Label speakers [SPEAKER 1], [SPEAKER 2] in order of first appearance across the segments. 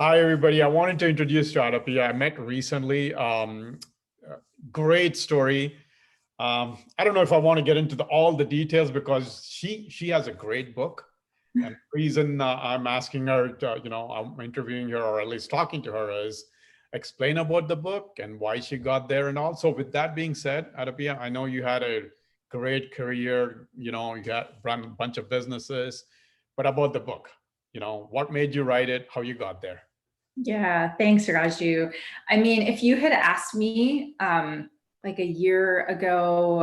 [SPEAKER 1] Hi, everybody. I wanted to introduce you to AdaPia. I met recently. Great story. I don't know if I want to get into all the details because she has a great book. And the reason I'm asking her to, I'm interviewing her or at least talking to her is explain about the book and why she got there. And also with that being said, AdaPia, I know you had a great career, you got run a bunch of businesses, but about the book, what made you write it, how you got there.
[SPEAKER 2] Yeah, thanks, Raju. I mean, if you had asked me like a year ago,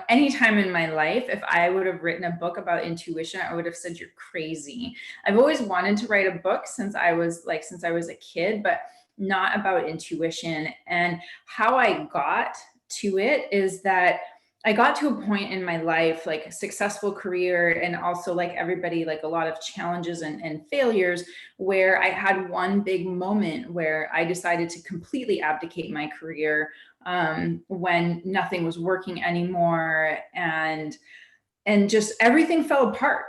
[SPEAKER 2] any time in my life, if I would have written a book about intuition, I would have said you're crazy. I've always wanted to write a book since I was a kid, but not about intuition. And how I got to it is that I got to a point in my life, like a successful career, and also like everybody, like a lot of challenges and failures, where I had one big moment where I decided to completely abdicate my career when nothing was working anymore, and just everything fell apart.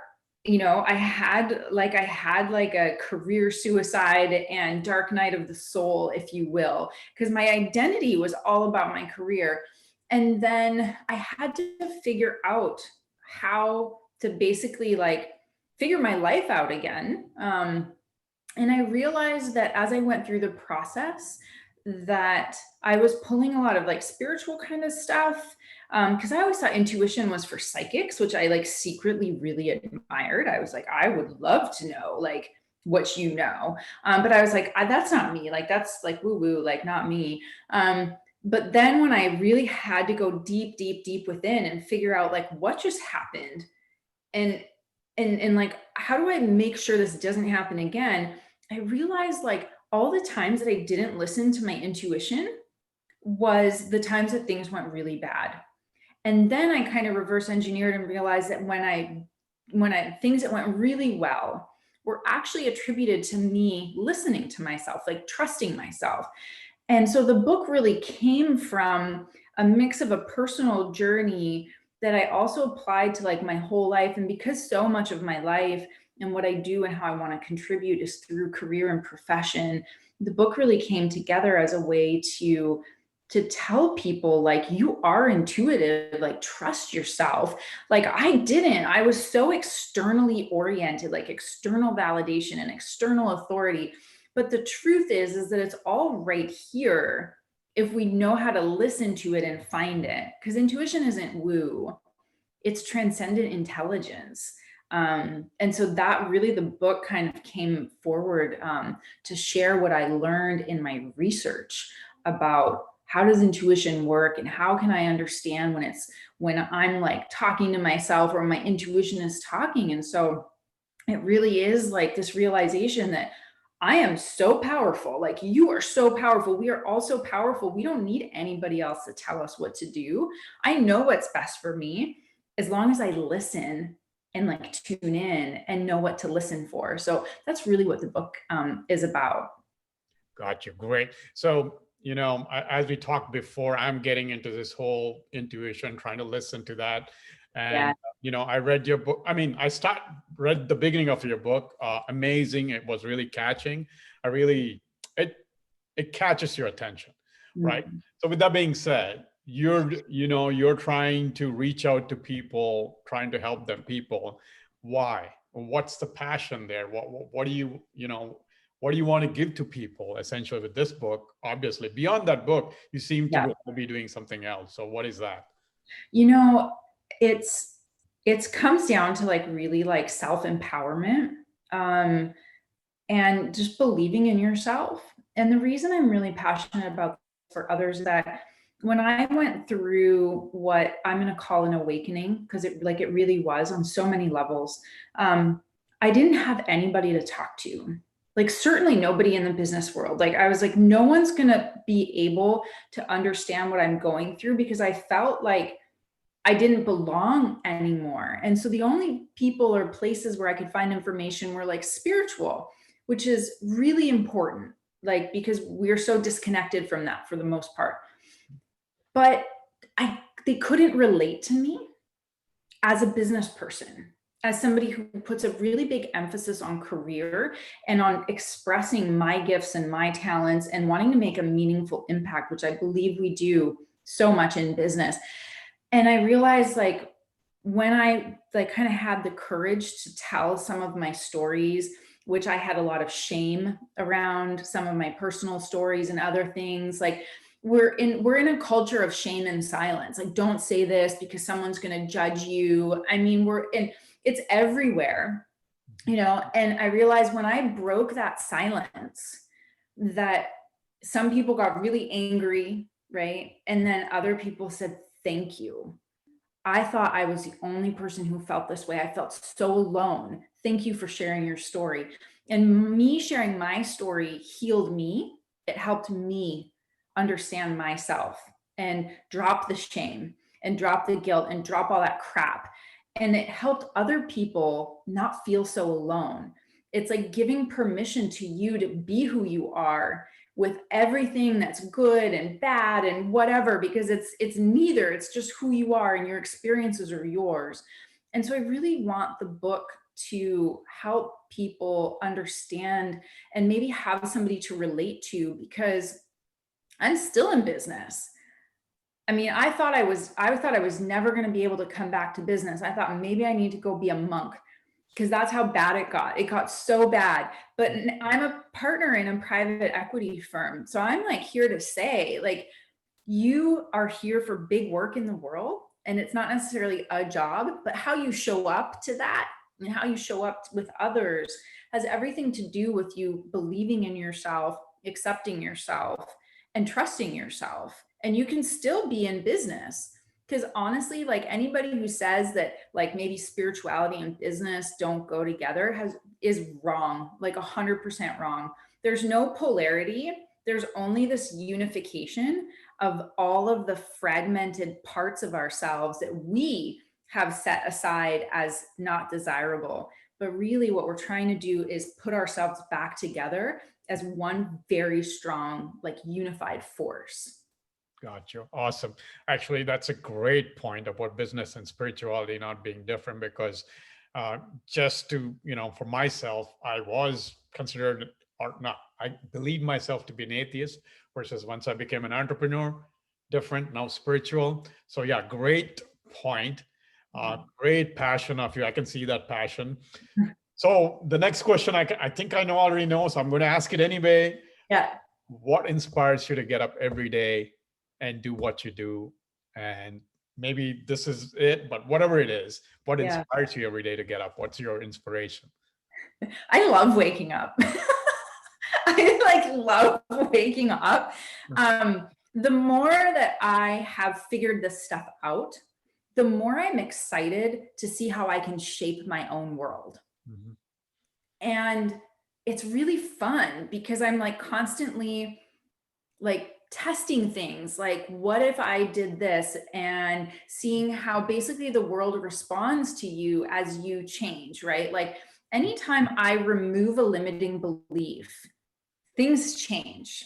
[SPEAKER 2] I had like a career suicide and dark night of the soul, if you will, because my identity was all about my career. And then I had to figure out how to basically like figure my life out again. And I realized that as I went through the process, that I was pulling a lot of like spiritual kind of stuff. Because I always thought intuition was for psychics, which I like secretly really admired. I was like, I would love to know like what you know. But I was like, that's not me. Like, that's like woo woo, like not me. But then when I really had to go deep, deep, deep within and figure out like what just happened, and like how do I make sure this doesn't happen again, I realized like all the times that I didn't listen to my intuition was the times that things went really bad. And then I kind of reverse engineered and realized that when I things that went really well were actually attributed to me listening to myself, like trusting myself. And so the book really came from a mix of a personal journey that I also applied to like my whole life. And because so much of my life and what I do and how I want to contribute is through career and profession, the book really came together as a way to tell people like, you are intuitive, like trust yourself. Like I was so externally oriented, like external validation and external authority. But the truth is that it's all right here if we know how to listen to it and find it. Because intuition isn't woo, it's transcendent intelligence. And so that really the book kind of came forward to share what I learned in my research about how does intuition work and how can I understand when I'm like talking to myself or my intuition is talking. And so it really is like this realization that I am so powerful. Like you are so powerful. We are all so powerful. We don't need anybody else to tell us what to do. I know what's best for me as long as I listen and like tune in and know what to listen for. So that's really what the book is about.
[SPEAKER 1] Gotcha. Great. So, as we talked before, I'm getting into this whole intuition, trying to listen to that. And,
[SPEAKER 2] Yeah.
[SPEAKER 1] I read your book. I mean, read the beginning of your book. Amazing. It was really catching. It, it catches your attention, right?
[SPEAKER 2] Mhm.
[SPEAKER 1] So with that being said, you're trying to reach out to people, trying to help them people. Why? What's the passion there? What do what do you want to give to people essentially with this book? Obviously, beyond that book, you seem
[SPEAKER 2] Yeah.
[SPEAKER 1] to be doing something else. So what is that?
[SPEAKER 2] You know, it's comes down to like really like self-empowerment. Um, and just believing in yourself. And the reason I'm really passionate about this for others is that when I went through what I'm going to call an awakening, because it really was on so many levels, I didn't have anybody to talk to. Like certainly nobody in the business world. Like I was like, no one's going to be able to understand what I'm going through because I felt like I didn't belong anymore. And so the only people or places where I could find information were like spiritual, which is really important, like because we're so disconnected from that for the most part. But they couldn't relate to me as a business person. as somebody who puts a really big emphasis on career and on expressing my gifts and my talents and wanting to make a meaningful impact, which I believe we do so much in business. And I realized, like, when I like kind of had the courage to tell some of my stories, which I had a lot of shame around some of my personal stories and other things, like, we're in a culture of shame and silence. Like, don't say this because someone's going to judge you. I mean, it's everywhere, and I realized when I broke that silence, that some people got really angry, right? And then other people said, thank you. I thought I was the only person who felt this way. I felt so alone. Thank you for sharing your story. And me sharing my story healed me. It helped me understand myself and drop the shame and drop the guilt and drop all that crap. And it helped other people not feel so alone. It's like giving permission to you to be who you are, with everything that's good and bad and whatever, because it's neither. It's just who you are, and your experiences are yours. And so I really want the book to help people understand and maybe have somebody to relate to, because I'm still in business. I mean, I thought I was never going to be able to come back to business. I thought maybe I need to go be a monk, because that's how bad it got. It got so bad. But I'm a partner in a private equity firm. So I'm like here to say, like, you are here for big work in the world. And it's not necessarily a job, but how you show up to that and how you show up with others has everything to do with you believing in yourself, accepting yourself, and trusting yourself. And you can still be in business. Because honestly, like, anybody who says that like maybe spirituality and business don't go together is wrong, like 100% wrong. There's no polarity. There's only this unification of all of the fragmented parts of ourselves that we have set aside as not desirable. But really what we're trying to do is put ourselves back together as one very strong, like, unified force.
[SPEAKER 1] Got you. Awesome. Actually, that's a great point about business and spirituality not being different, because just to, for myself, I was considered, or not, I believe myself to be an atheist, versus once I became an entrepreneur, different, now spiritual. So yeah, great point. Great passion of you. I can see that passion. So the next question, I think I already know, so I'm going to ask it anyway.
[SPEAKER 2] Yeah.
[SPEAKER 1] What inspires you to get up every day and do what you do? And maybe this is it, but whatever it is, what inspires you every day to get up? What's your inspiration?
[SPEAKER 2] I love waking up. I like love waking up. The more that I have figured this stuff out, the more I'm excited to see how I can shape my own world.
[SPEAKER 1] Mm-hmm.
[SPEAKER 2] And it's really fun because I'm like constantly like testing things, like, what if I did this, and seeing how basically the world responds to you as you change, right? Like, anytime I remove a limiting belief, things change.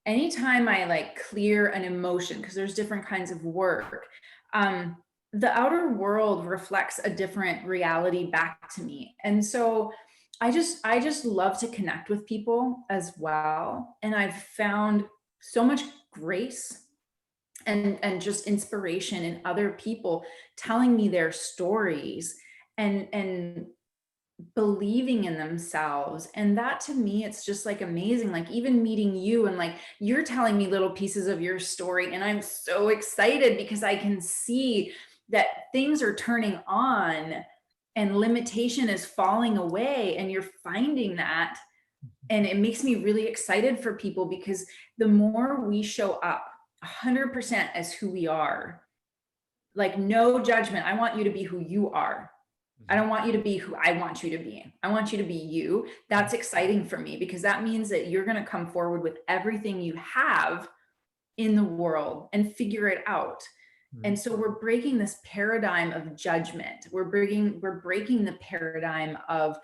[SPEAKER 2] Anytime I like clear an emotion, because there's different kinds of work, the outer world reflects a different reality back to me. And so I just love to connect with people as well. And I've found so much grace and just inspiration in other people telling me their stories and believing in themselves. And that, to me, it's just like amazing. Like, even meeting you, and like, you're telling me little pieces of your story, and I'm so excited because I can see that things are turning on and limitation is falling away, and you're finding that. And it makes me really excited for people, because the more we show up 100% as who we are, like, no judgment. I want you to be who you are. I don't want you to be who I want you to be. I want you to be you. That's exciting for me, because that means that you're going to come forward with everything you have in the world and figure it out. And so we're breaking this paradigm of judgment. We're breaking the paradigm of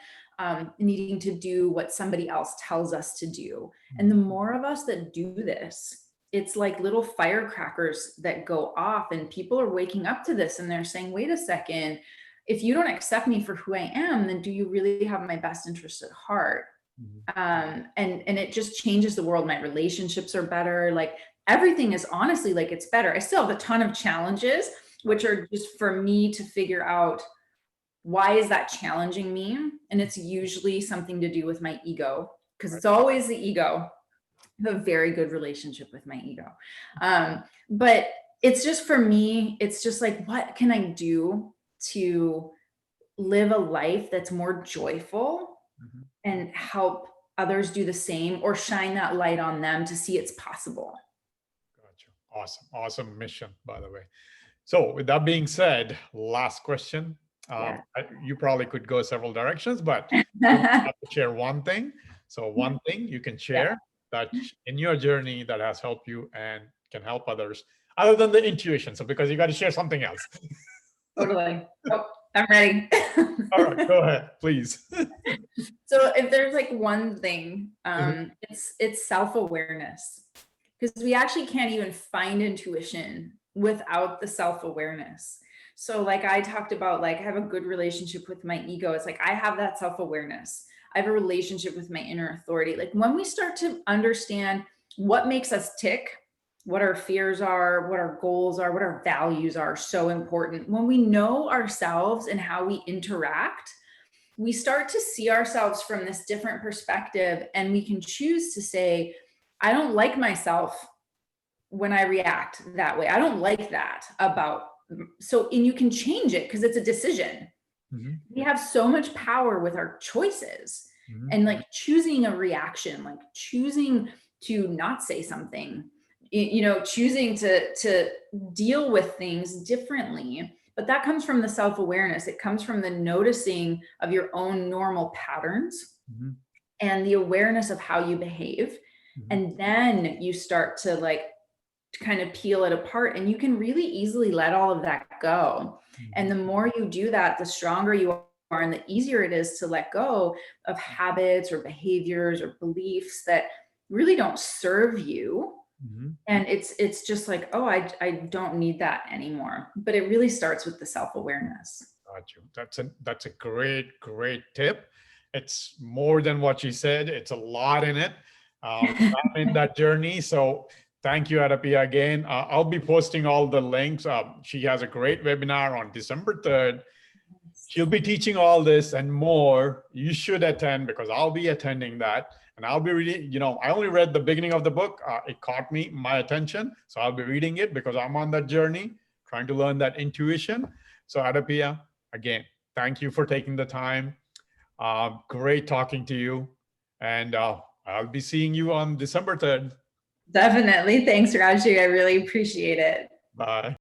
[SPEAKER 2] needing to do what somebody else tells us to do. And the more of us that do this, it's like little firecrackers that go off, and people are waking up to this, and they're saying, wait a second, if you don't accept me for who I am, then do you really have my best interest at heart? And it just changes the world. My relationships are better. Like everything is honestly like it's better. I still have a ton of challenges, which are just for me to figure out why is that challenging me? And it's usually something to do with my ego, because it's always the ego. I have a very good relationship with my ego. But it's just for me, it's just like, what can I do to live a life that's more joyful and help others do the same, or shine that light on them to see it's possible?
[SPEAKER 1] Gotcha. Awesome. Awesome mission, by the way. So with that being said, last question.
[SPEAKER 2] Yeah.
[SPEAKER 1] You probably could go several directions, but you have to share one thing. So one thing you can share that in your journey that has helped you and can help others, other than the intuition. So because you got to share something else.
[SPEAKER 2] Totally. Oh, I'm ready.
[SPEAKER 1] All right, go ahead, please.
[SPEAKER 2] So if there's like one thing, it's self-awareness, because we actually can't even find intuition without the self-awareness. So like I talked about, like I have a good relationship with my ego. It's like I have that self-awareness. I have a relationship with my inner authority. Like when we start to understand what makes us tick, what our fears are, what our goals are, what our values are, so important. When we know ourselves and how we interact, we start to see ourselves from this different perspective, and we can choose to say, I don't like myself when I react that way. I don't like that about. So, and you can change it because it's a decision. We have so much power with our choices, and like choosing a reaction, like choosing to not say something, choosing to deal with things differently. But that comes from the self-awareness. It comes from the noticing of your own normal patterns and the awareness of how you behave. And then you start to like kind of peel it apart, and you can really easily let all of that go. And the more you do that, the stronger you are, and the easier it is to let go of habits or behaviors or beliefs that really don't serve you. And it's just like, oh, I don't need that anymore. But it really starts with the self-awareness.
[SPEAKER 1] Got you. That's a great tip. It's more than what she said. It's a lot in it. I'm in that journey. So thank you, AdaPia, again. I'll be posting all the links. She has a great webinar on December 3rd. She'll be teaching all this and more. You should attend, because I'll be attending that. And I'll be reading, I only read the beginning of the book. It caught my attention. So I'll be reading it because I'm on that journey, trying to learn that intuition. So AdaPia, again, thank you for taking the time. Great talking to you. And I'll be seeing you on December 3rd.
[SPEAKER 2] Definitely. Thanks, Raju. I really appreciate it.
[SPEAKER 1] Bye.